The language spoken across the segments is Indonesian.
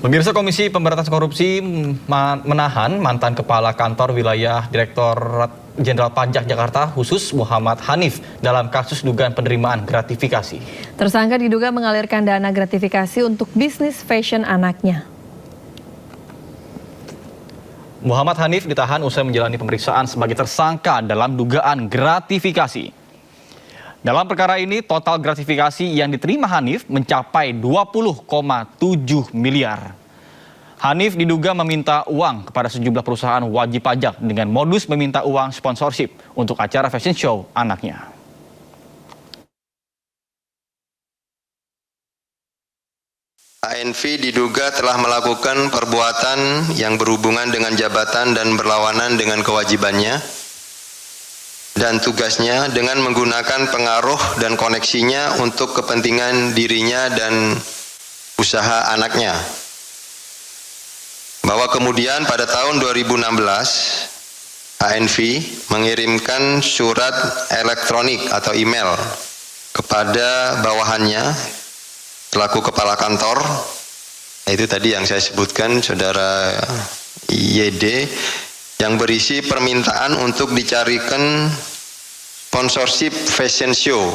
Pemirsa, Komisi Pemberantasan Korupsi menahan mantan Kepala Kantor Wilayah Direktorat Jenderal Pajak Jakarta Khusus Muhammad Hanif dalam kasus dugaan penerimaan gratifikasi. Tersangka diduga mengalirkan dana gratifikasi untuk bisnis fashion anaknya. Muhammad Hanif ditahan usai menjalani pemeriksaan sebagai tersangka dalam dugaan gratifikasi. Dalam perkara ini, total gratifikasi yang diterima Hanif mencapai 20,7 miliar. Hanif diduga meminta uang kepada sejumlah perusahaan wajib pajak dengan modus meminta uang sponsorship untuk acara fashion show anaknya. ANV diduga telah melakukan perbuatan yang berhubungan dengan jabatan dan berlawanan dengan kewajibannya dan tugasnya dengan menggunakan pengaruh dan koneksinya untuk kepentingan dirinya dan usaha anaknya. Bahwa kemudian pada tahun 2016 ANV mengirimkan surat elektronik atau email kepada bawahannya selaku kepala kantor, itu tadi yang saya sebutkan, saudara YD, yang berisi permintaan untuk dicarikan sponsorship fashion show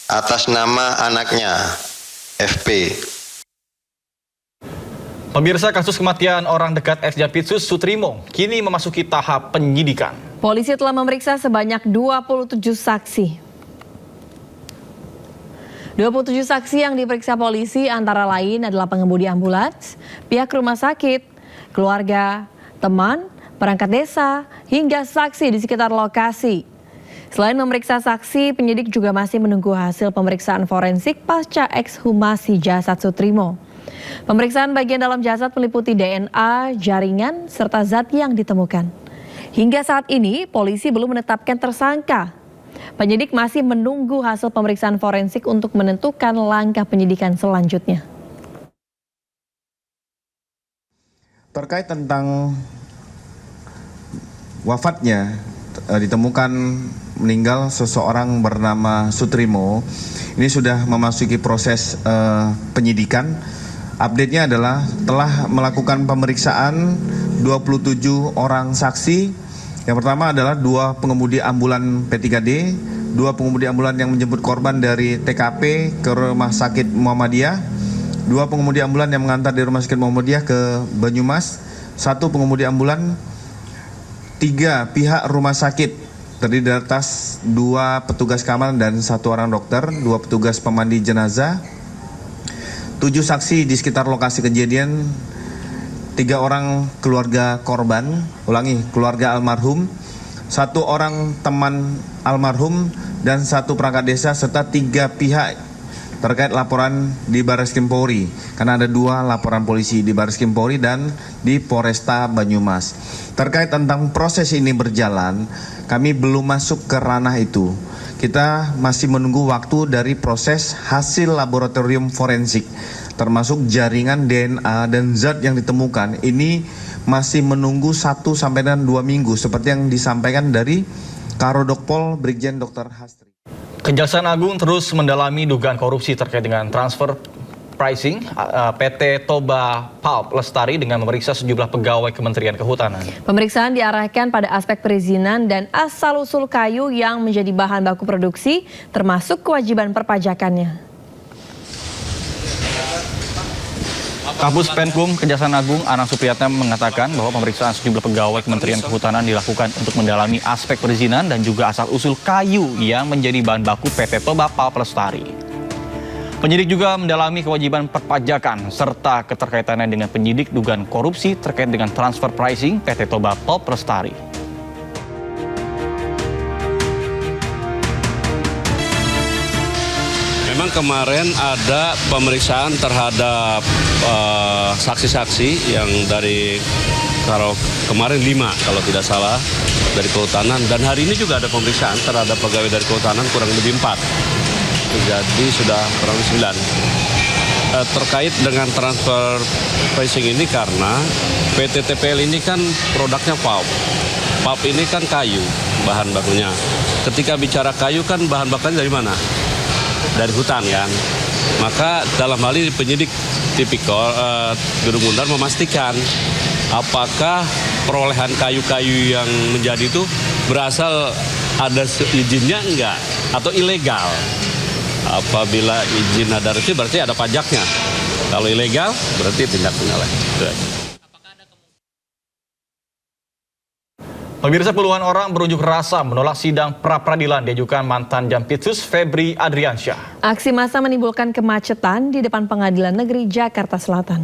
atas nama anaknya, FP. Pemirsa, kasus kematian orang dekat ex-Jampitsus Sutrimo kini memasuki tahap penyidikan. Polisi telah memeriksa sebanyak 27 saksi. 27 saksi yang diperiksa polisi antara lain adalah pengemudi ambulans, pihak rumah sakit, keluarga, teman, perangkat desa, hingga saksi di sekitar lokasi. Selain memeriksa saksi, penyidik juga masih menunggu hasil pemeriksaan forensik pasca ekshumasi jasad Sutrimo. Pemeriksaan bagian dalam jasad meliputi DNA, jaringan, serta zat yang ditemukan. Hingga saat ini, polisi belum menetapkan tersangka. Penyidik masih menunggu hasil pemeriksaan forensik untuk menentukan langkah penyidikan selanjutnya. Terkait tentang wafatnya, ditemukan meninggal seseorang bernama Sutrimo. Ini sudah memasuki proses penyidikan. Update-nya adalah telah melakukan pemeriksaan 27 orang saksi. Yang pertama adalah 2 pengemudi ambulan P3D, 2 pengemudi ambulan yang menjemput korban dari TKP ke Rumah Sakit Muhammadiyah, 2 pengemudi ambulan yang mengantar dari Rumah Sakit Muhammadiyah ke Banyumas, 1 pengemudi ambulan, 3 pihak rumah sakit terdiri dari atas 2 petugas keamanan dan 1 orang dokter, 2 petugas pemandi jenazah, 7 saksi di sekitar lokasi kejadian, 3 orang keluarga korban, keluarga almarhum, 1 orang teman almarhum, dan 1 perangkat desa, serta 3 pihak terkait laporan di Barreskrim Polri. Karena ada 2 laporan polisi di Barreskrim Polri dan di Polresta Banyumas. Terkait tentang proses ini berjalan, kami belum masuk ke ranah itu. Kita masih menunggu waktu dari proses hasil laboratorium forensik, termasuk jaringan DNA dan zat yang ditemukan. Ini masih menunggu 1 sampai dengan 2 minggu seperti yang disampaikan dari Karodokpol Brigjen Dr. Hastri. Kejaksaan Agung terus mendalami dugaan korupsi terkait dengan transfer pricing PT Toba Pulp Lestari dengan memeriksa sejumlah pegawai Kementerian Kehutanan. Pemeriksaan diarahkan pada aspek perizinan dan asal-usul kayu yang menjadi bahan baku produksi, termasuk kewajiban perpajakannya. Kapus Penkum Kejaksaan Agung Anang Supriyatna mengatakan bahwa pemeriksaan sejumlah pegawai Kementerian Kehutanan dilakukan untuk mendalami aspek perizinan dan juga asal-usul kayu yang menjadi bahan baku PT Toba Pulp Lestari. Penyidik juga mendalami kewajiban perpajakan serta keterkaitannya dengan penyidik dugaan korupsi terkait dengan transfer pricing PT Toba Pulp Lestari. Memang kemarin ada pemeriksaan terhadap saksi-saksi yang dari kemarin 5 kalau tidak salah dari Kehutanan, dan hari ini juga ada pemeriksaan terhadap pegawai dari Kehutanan kurang lebih 4. Jadi sudah kurang lebih 9. Terkait dengan transfer pricing ini karena PT TPL ini kan produknya pulp. Pulp ini kan kayu bahan bakunya. Ketika bicara kayu kan bahan bakunya dari mana? Dari hutan kan. Maka dalam hal ini penyidik Tipikor Gedung Bundar memastikan apakah perolehan kayu-kayu yang menjadi itu berasal ada izinnya enggak atau ilegal. Apabila izin ada resmi berarti ada pajaknya. Kalau ilegal berarti tindak pidana. Pemirsa, puluhan orang berunjuk rasa menolak sidang pra-peradilan diajukan mantan Jampitsus Febri Adriansyah. Aksi massa menimbulkan kemacetan di depan Pengadilan Negeri Jakarta Selatan.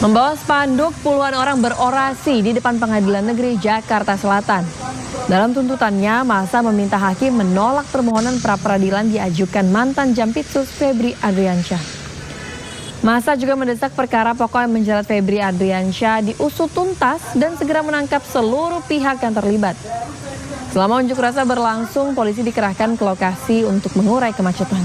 Membawa spanduk, puluhan orang berorasi di depan Pengadilan Negeri Jakarta Selatan. Dalam tuntutannya, massa meminta hakim menolak permohonan pra-peradilan diajukan mantan Jampitsus Febri Adriansyah. Massa juga mendesak perkara pokok yang menjerat Febri Adriansyah diusut tuntas dan segera menangkap seluruh pihak yang terlibat. Selama unjuk rasa berlangsung, polisi dikerahkan ke lokasi untuk mengurai kemacetan.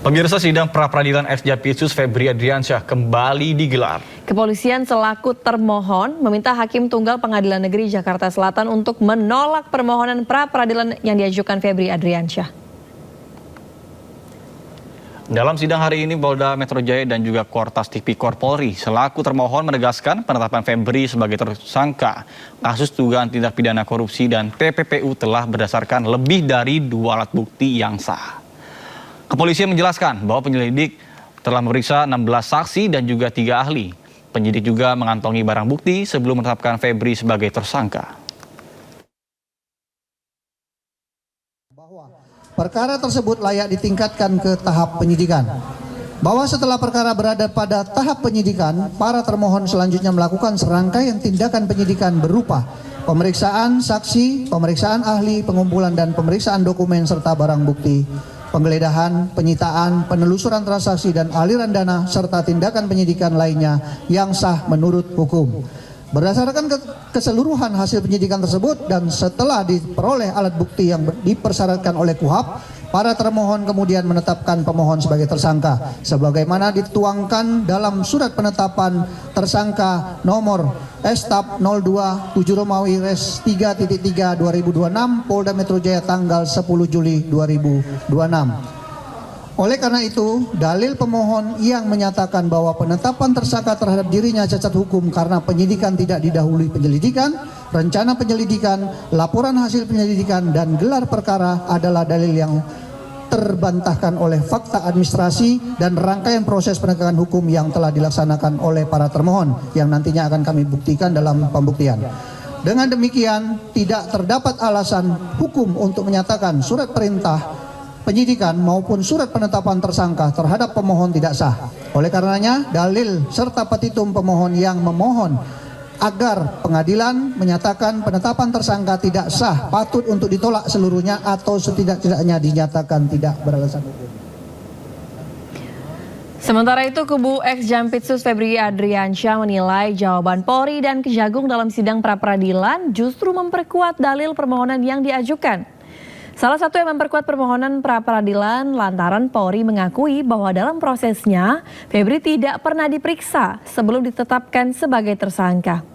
Pemirsa, sidang pra-peradilan ex-Jampitsus Febri Adriansyah kembali digelar. Kepolisian selaku termohon meminta Hakim Tunggal Pengadilan Negeri Jakarta Selatan untuk menolak permohonan pra-peradilan yang diajukan Febri Adriansyah. Dalam sidang hari ini, Polda Metro Jaya dan juga Kortas Tipikor Polri selaku termohon menegaskan penetapan Febri sebagai tersangka kasus dugaan tindak pidana korupsi dan TPPU telah berdasarkan lebih dari 2 alat bukti yang sah. Kepolisian menjelaskan bahwa penyelidik telah memeriksa 16 saksi dan juga 3 ahli. Penyidik juga mengantongi barang bukti sebelum menetapkan Febri sebagai tersangka. Bahwa perkara tersebut layak ditingkatkan ke tahap penyidikan. Bahwa setelah perkara berada pada tahap penyidikan, para termohon selanjutnya melakukan serangkaian tindakan penyidikan berupa pemeriksaan saksi, pemeriksaan ahli, pengumpulan dan pemeriksaan dokumen serta barang bukti, penggeledahan, penyitaan, penelusuran transaksi dan aliran dana serta tindakan penyidikan lainnya yang sah menurut hukum. Berdasarkan keseluruhan hasil penyidikan tersebut dan setelah diperoleh alat bukti yang dipersyaratkan oleh KUHAP, para termohon kemudian menetapkan pemohon sebagai tersangka sebagaimana dituangkan dalam surat penetapan tersangka nomor Stap 02 7 Romawi Res 3.3 2026 Polda Metro Jaya tanggal 10 Juli 2026. Oleh karena itu, dalil pemohon yang menyatakan bahwa penetapan tersangka terhadap dirinya cacat hukum karena penyidikan tidak didahului penyelidikan, rencana penyelidikan, laporan hasil penyelidikan, dan gelar perkara adalah dalil yang terbantahkan oleh fakta administrasi dan rangkaian proses penegakan hukum yang telah dilaksanakan oleh para termohon yang nantinya akan kami buktikan dalam pembuktian. Dengan demikian, tidak terdapat alasan hukum untuk menyatakan surat perintah penyidikan maupun surat penetapan tersangka terhadap pemohon tidak sah. Oleh karenanya, dalil serta petitum pemohon yang memohon agar pengadilan menyatakan penetapan tersangka tidak sah patut untuk ditolak seluruhnya atau setidak-tidaknya dinyatakan tidak beralasan hukum. Sementara itu, kubu ex-Jampitsus Febri Adriansyah menilai jawaban Polri dan Kejagung dalam sidang pra-peradilan justru memperkuat dalil permohonan yang diajukan. Salah satu yang memperkuat permohonan pra-peradilan lantaran Polri mengakui bahwa dalam prosesnya Febri tidak pernah diperiksa sebelum ditetapkan sebagai tersangka.